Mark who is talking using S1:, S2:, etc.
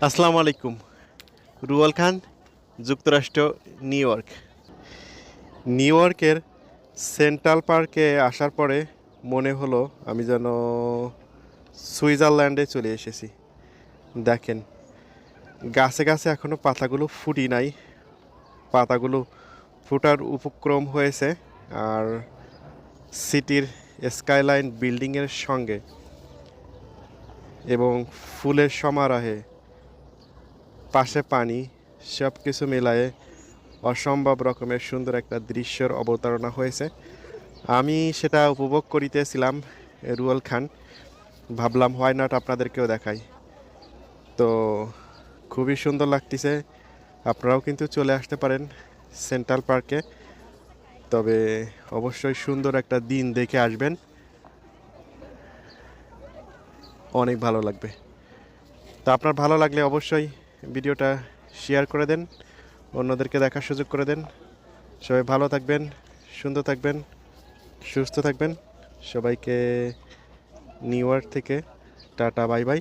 S1: আসসালামু আলাইকুম। রুয়াল খান, যুক্তরাষ্ট্র, নিউ ইয়র্ক। নিউ ইয়র্কের সেন্ট্রাল পার্কে আসার পরে মনে হলো আমি যেন সুইজারল্যান্ডে চলে এসেছি। দেখেন, গাছে গাছে এখনও পাতাগুলো ফুটি নাই, পাতাগুলো ফোটার উপক্রম হয়েছে। আর সিটির স্কাইলাইন বিল্ডিংয়ের সঙ্গে এবং ফুলের সমারোহে, পাশে পানি, সব কিছু মেলায়ে অসম্ভব রকমের সুন্দর একটা দৃশ্যের অবতারণা হয়েছে। আমি সেটা উপভোগ করিতেছিলাম রুয়েল খান। ভাবলাম হোয়াই নট আপনাদেরকেও দেখাই। তো খুবই সুন্দর লাগতেছে। আপনারাও কিন্তু চলে আসতে পারেন সেন্ট্রাল পার্কে, তবে অবশ্যই সুন্দর একটা দিন দেখে আসবেন, অনেক ভালো লাগবে। তো আপনার ভালো লাগলে অবশ্যই ভিডিওটা শেয়ার করে দেন, অন্যদেরকে দেখার সুযোগ করে দেন। সবাই ভালো থাকবেন, সুন্দর থাকবেন, সুস্থ থাকবেন। সবাইকে নিউ ইয়র্ক থেকে টাটা, বাই বাই।